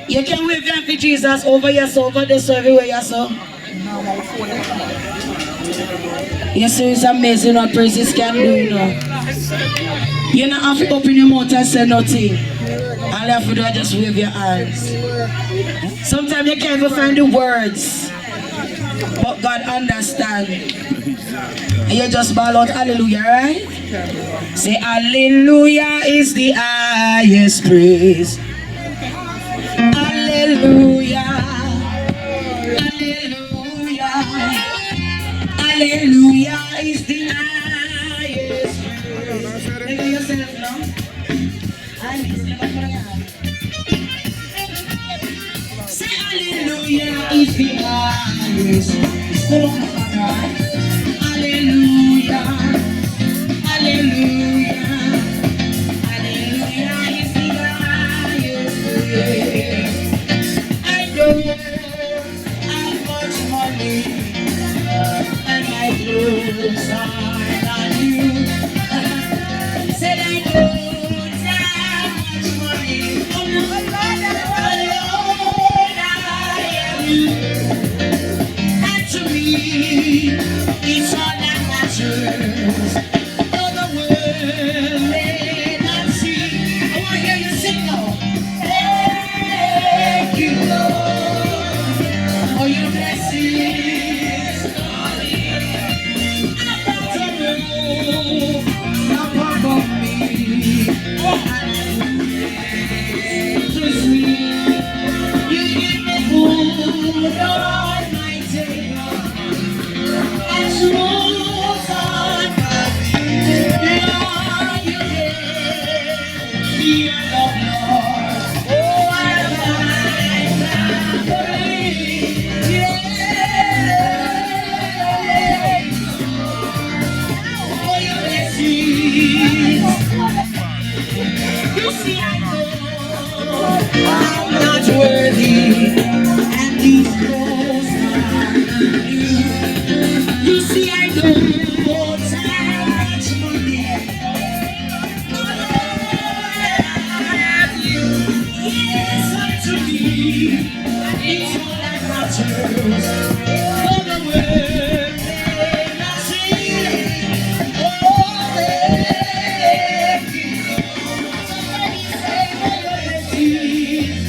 You can wave your hand for Jesus over your soul, over this, everywhere you saw. Yes, sir, it's amazing what praises can do, you know. You don't have to open your mouth and say nothing. All you have to do is just wave your hands. Sometimes you can't even find the words, but God understands. And you just bawl out hallelujah, right? Say hallelujah is the highest praise. Hallelujah, hallelujah, hallelujah is the highest praise. Look at yourself now. Say hallelujah is the highest. Hallelujah, hallelujah, hallelujah is the highest praise. I know how much money and my clothes are on you. Said I know how much money alone I am you. And to me, it's all that matters. All the world may not see. I want to hear you sing now. Thank you, Lord, for your blessings. About the road, above me, and to sweet. You give me food on my table, and shoes on my feet. Lord, you gave me a love, Lord. Oh, I find yeah. For your blessings. You see, I know I'm not worthy, and these clothes are new. You see, I don't have money, but I have you. Yes, unto me, it's all that matters. For the world may not see. Oh, thank you. Somebody say, for your blessings.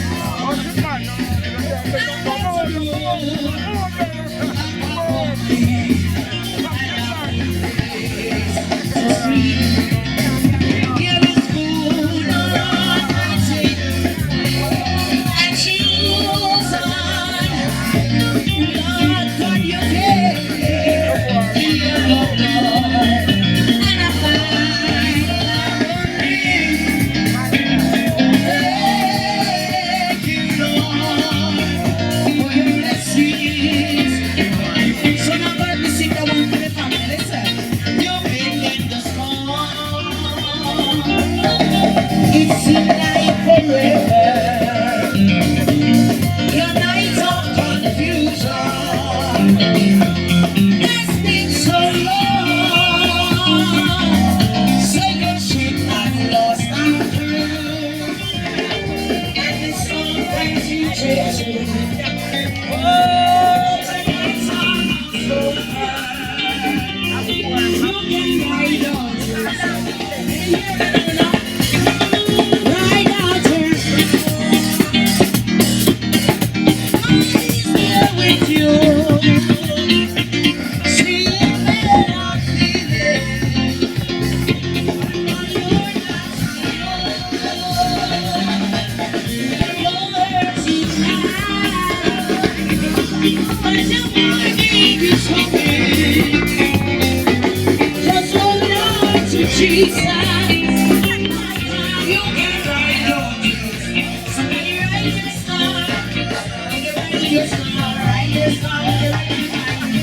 Jesus. You can ride your Jesus. Somebody ride your star. Ride your star. Ride your star. Ride your star.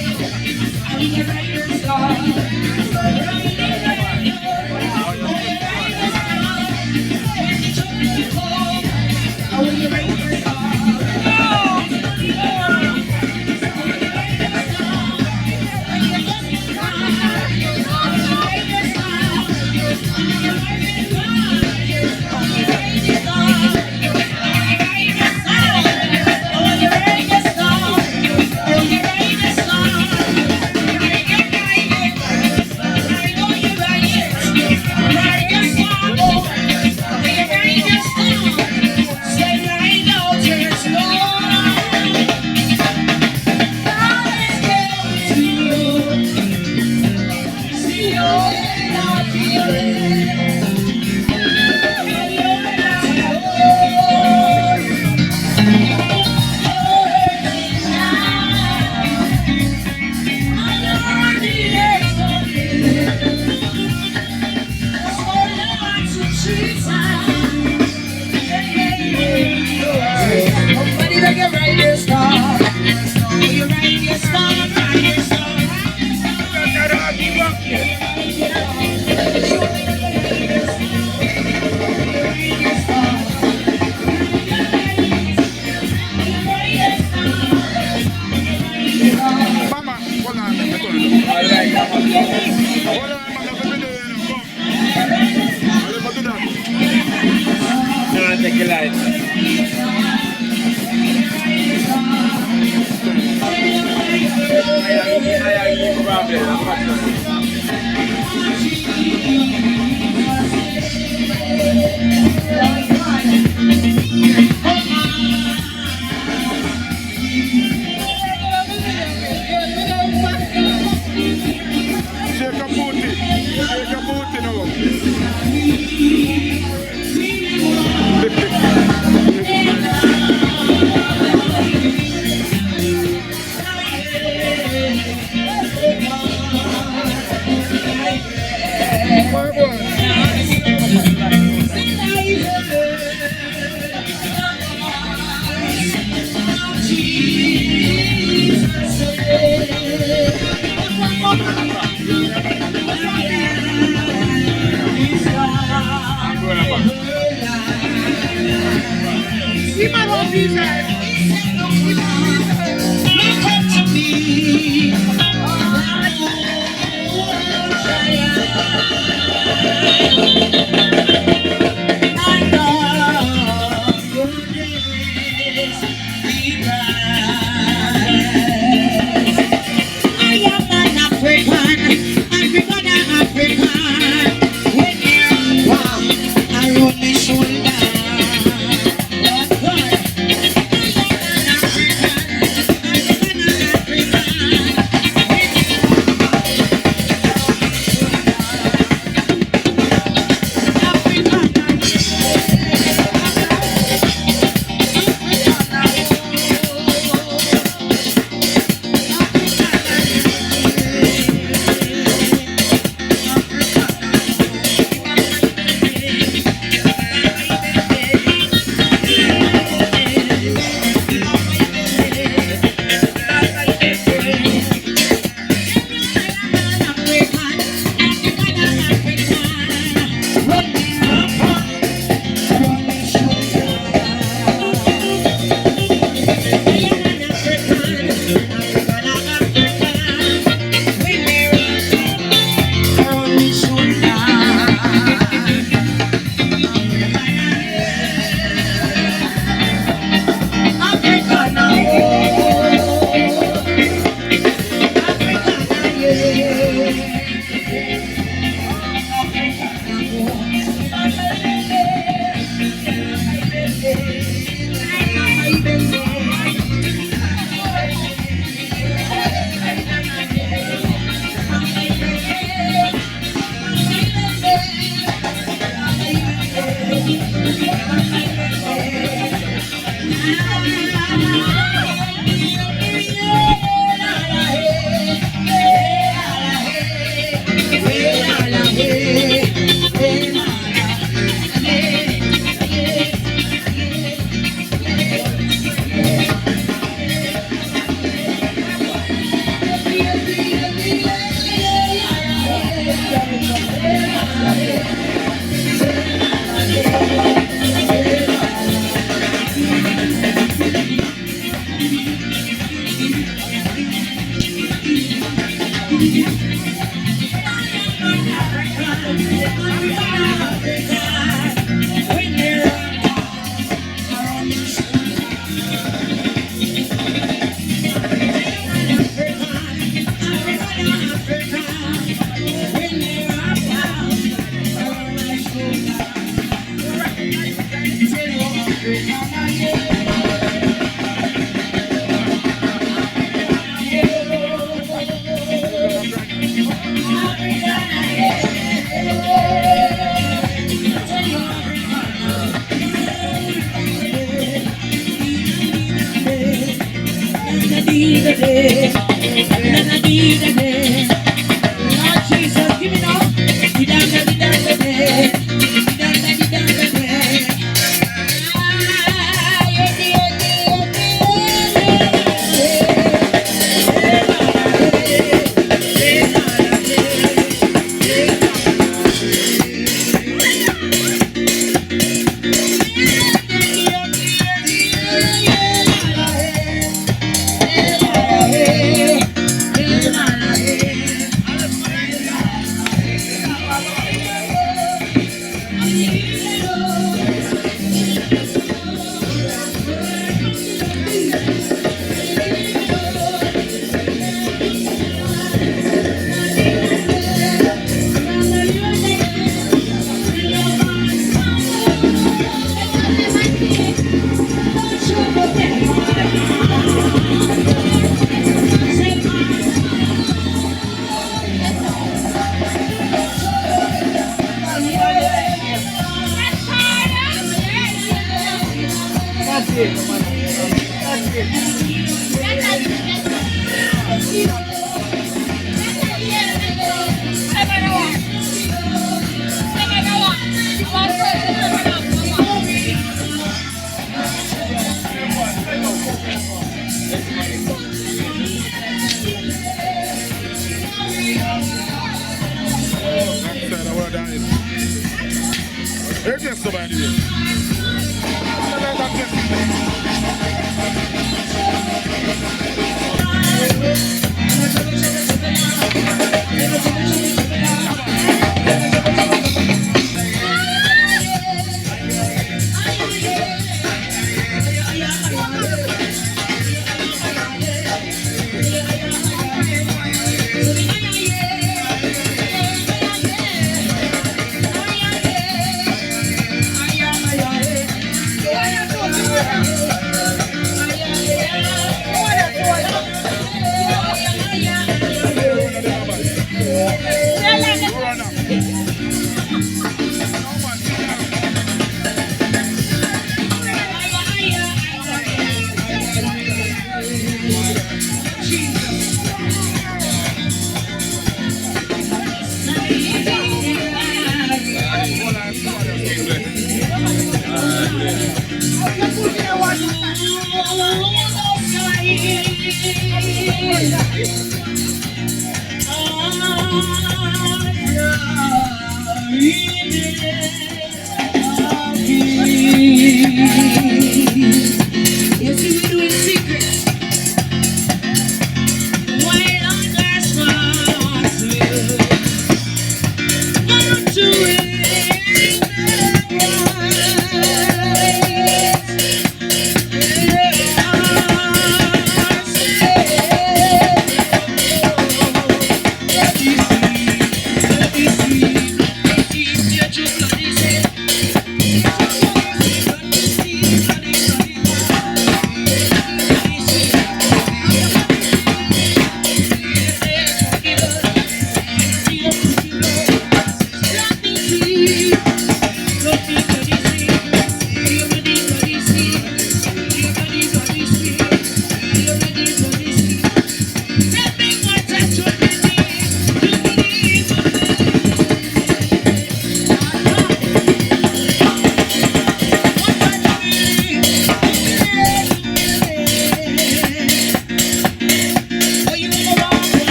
Lord Jesus, give me now.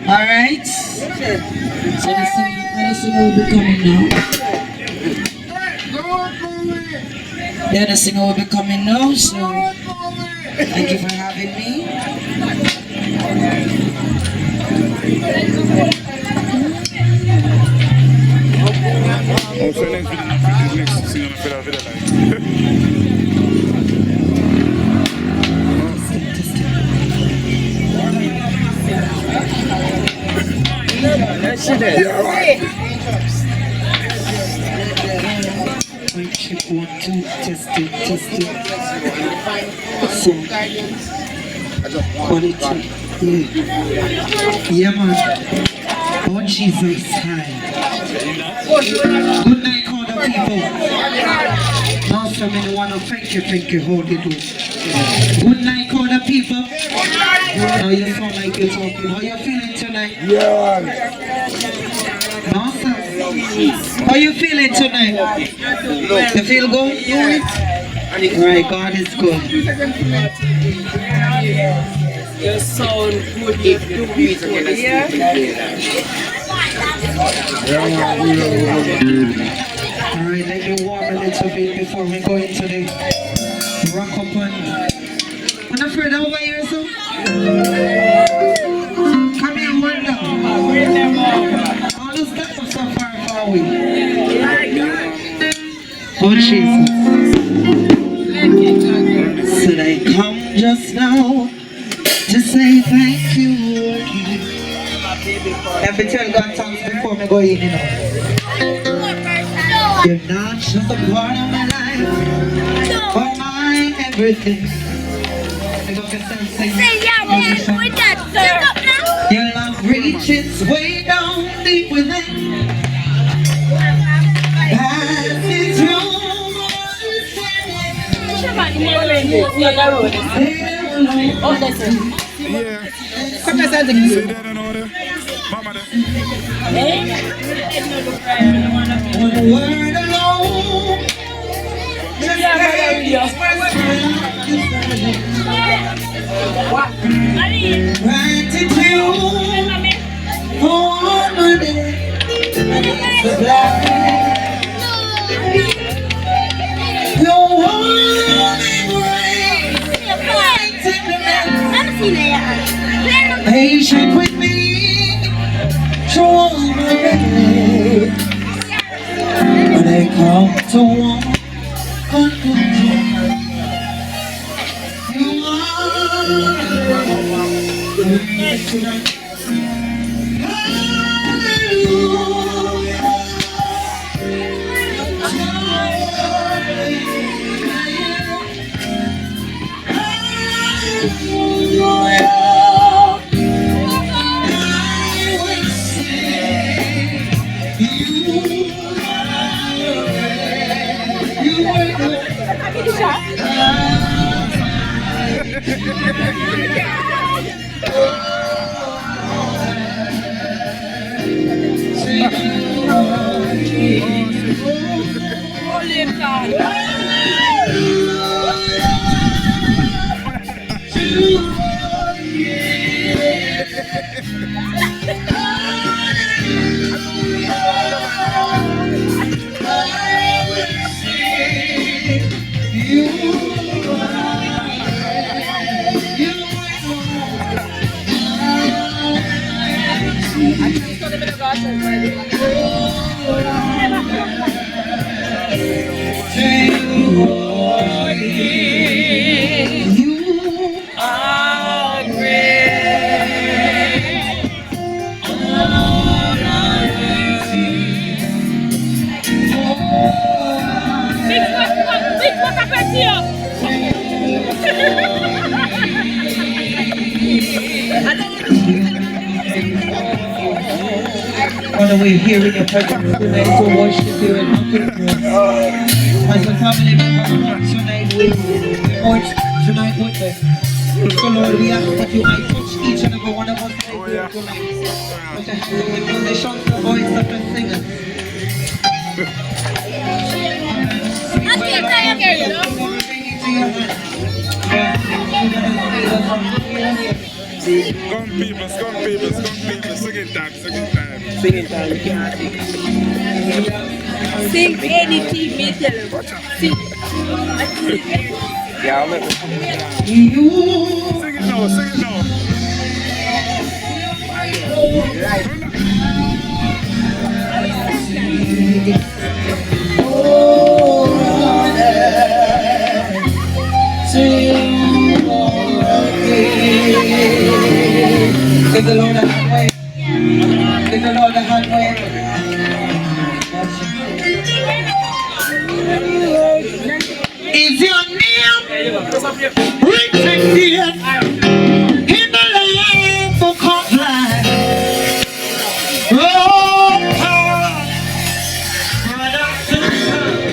Alright? So the singer will be coming now. Yeah, the singer will be coming now, so thank you for having me. Next singer Check 1, 2, testing. So, quality. Yeah, man. Oh, Jesus, hi. Good night, all the people. Master, I want to thank you, hold it up. Good night, all the people. Now you sound like you're talking. How you feeling tonight? Yeah. Master, how you feeling tonight? You feel good? Right, God is good. Your sound good if you beat here. Alright, let me warm a little bit before we go into the rock up and... I'm not afraid over here, so? Come here, wonder. All the steps are so far away. Oh, Jesus. Said I come just now to say thank you. Let me tell God thanks before me go in, you know. You're not just a part of my life, but my everything. Say yeah, man, with that, sir. Your love reaches way down deep within. That is your Yeah. Say that in order. Mama there. one word alone. Gratitude for one day. Your warm embrace. Patient with me through all my days. When I come to one conclusion, you are on the way here in your presence tonight to worship you and honor you. As a family member tonight with tonight with them. So Lord, we ask that you might touch each and every one of us here tonight. The musicians, the voice of the singers. Come people, second time. Singing time, you can't sing. Sing anything, me tell you. Sing. Yeah, I'll let me. Sing it now. Give the Lord a hand wave. Give the Lord a hand wave. Is your name written here in the Lamb Book of Life? Oh, brother, sister,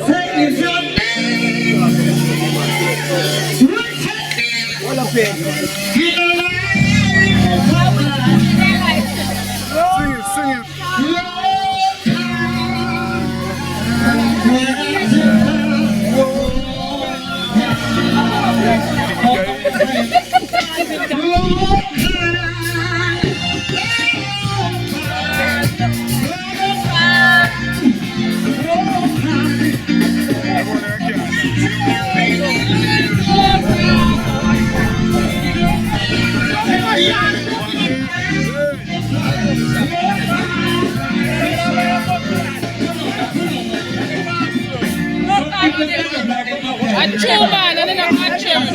say, is your name Sing it. A true man, and then a church.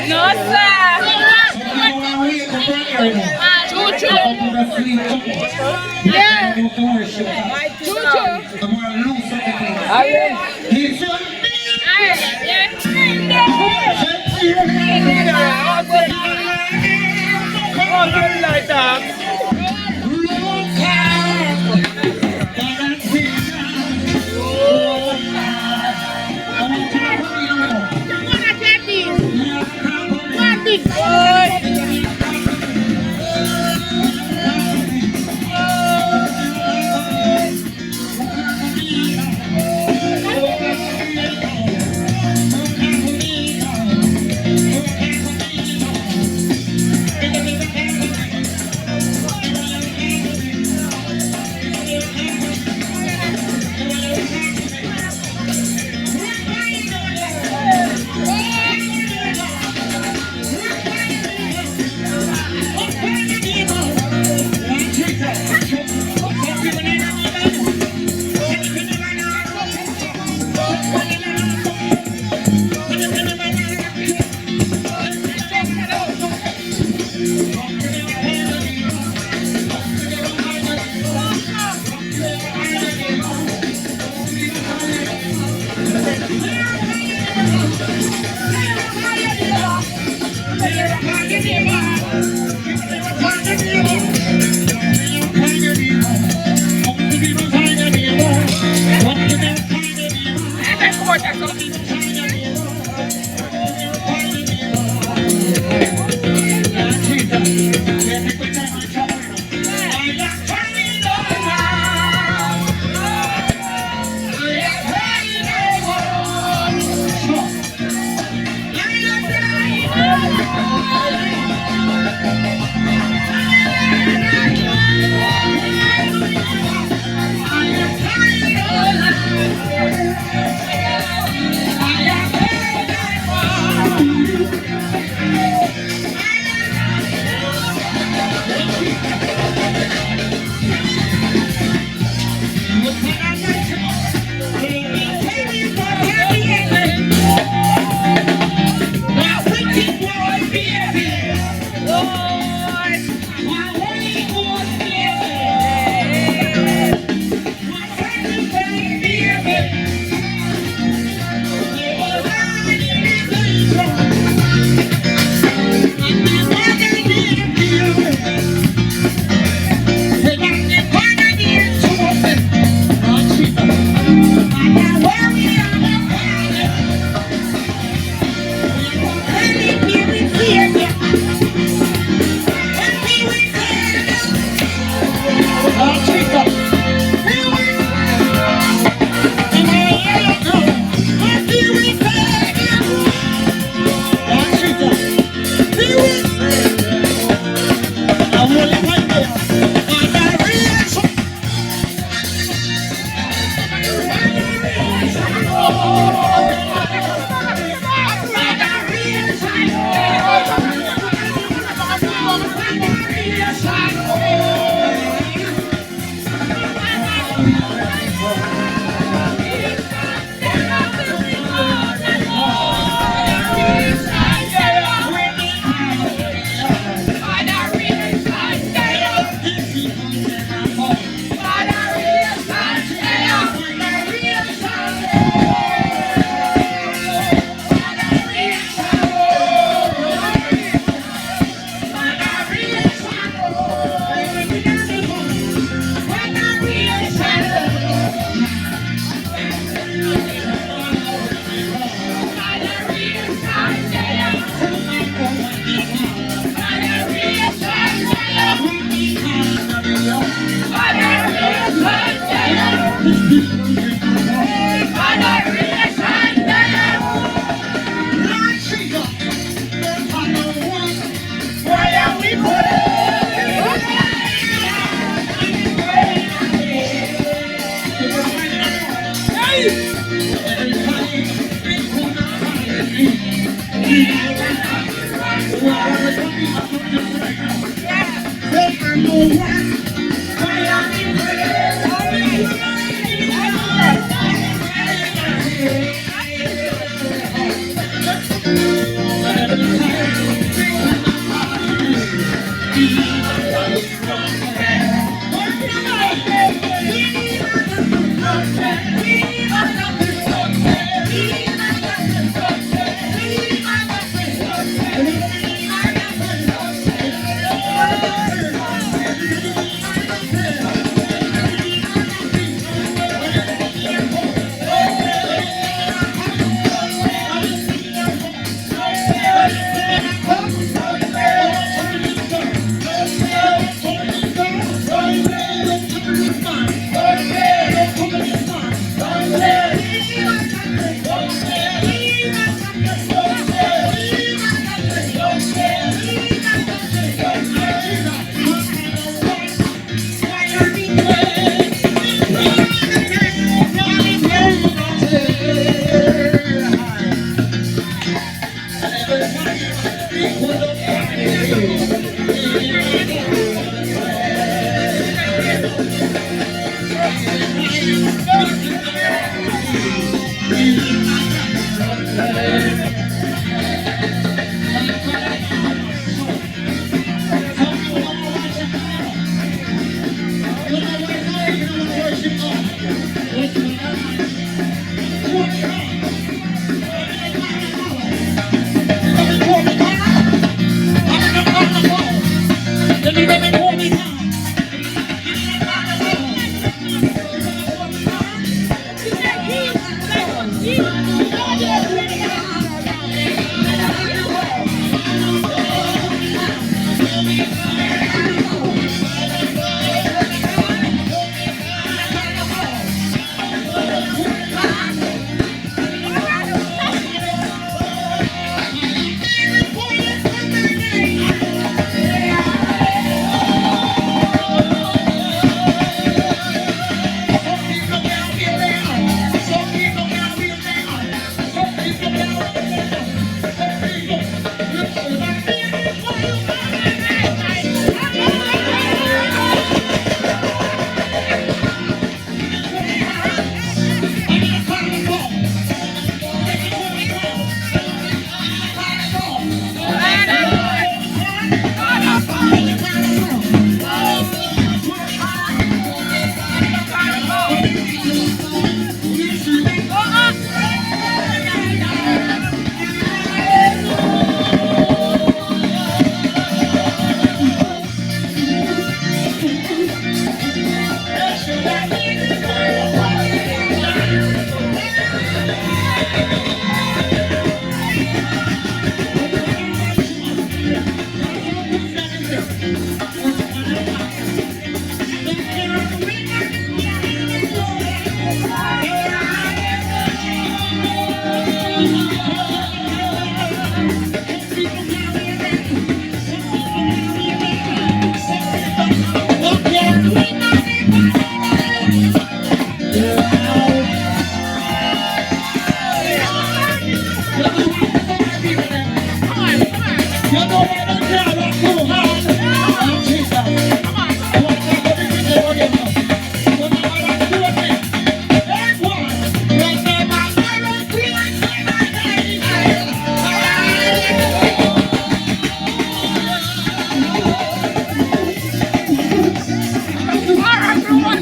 No, sir. Yeah.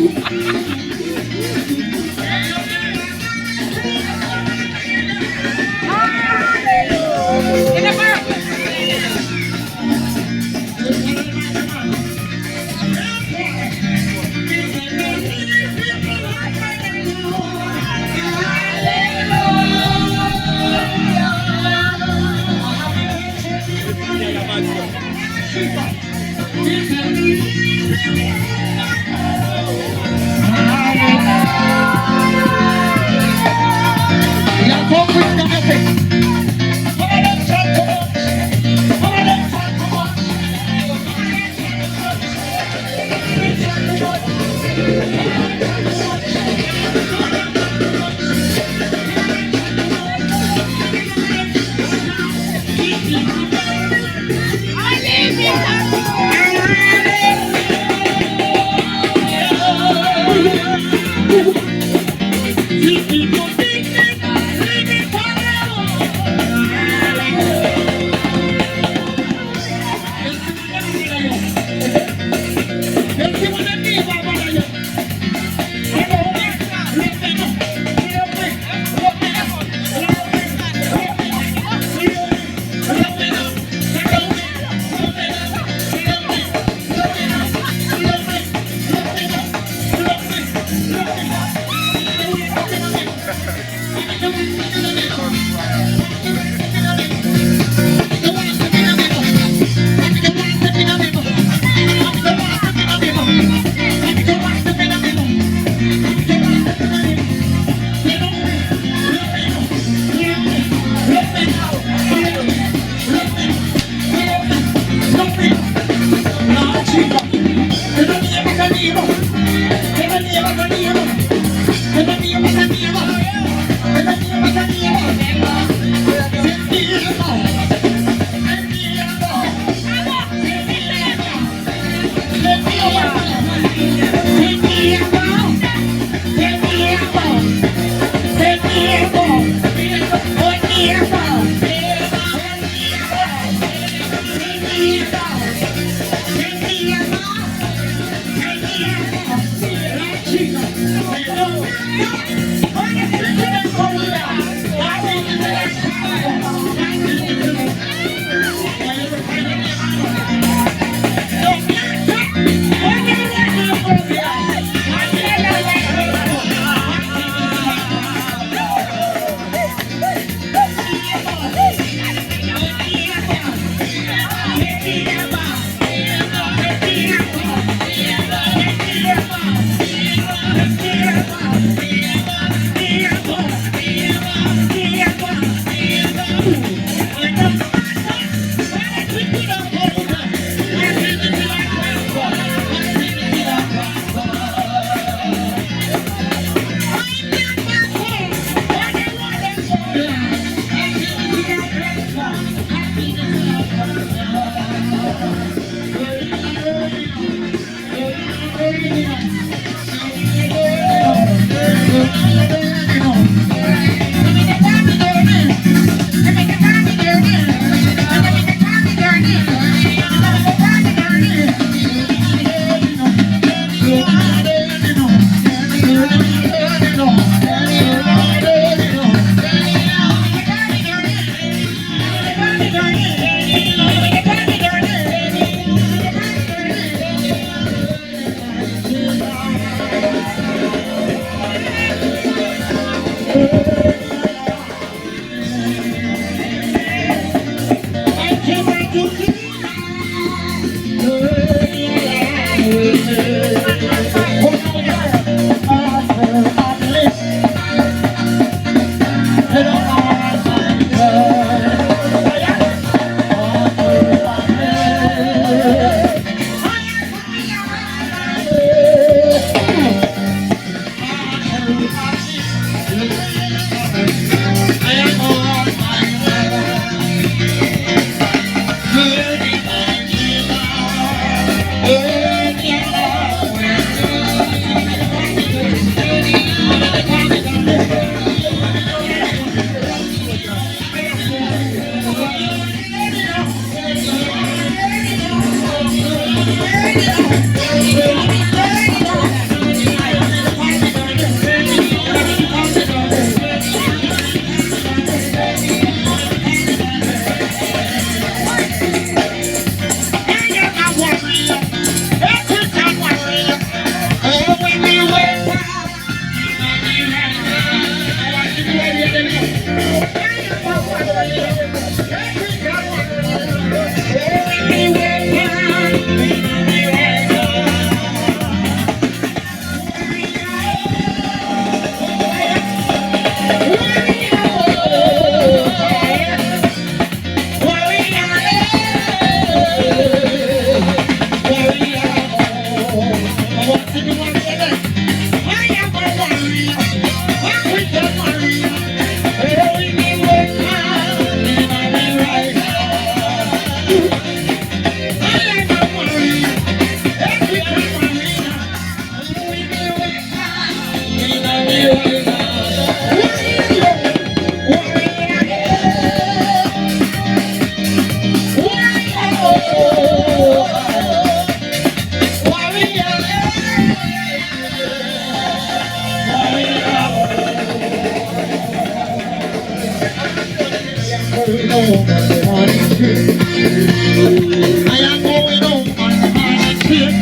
Yeah. going home on the morning trip. I am going home on the morning trip.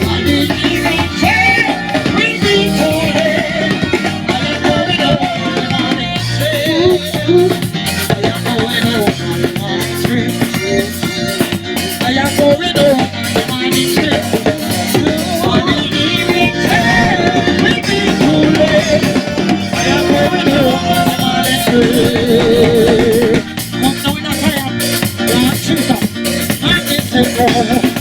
I didn't even care when we told it. I am going home on the morning trip. I am going home on the morning trip. I am going home on the morning trip. I didn't even care when we told it. I am going home on the morning trip. Come now in a fire, Lord Jesus, and this is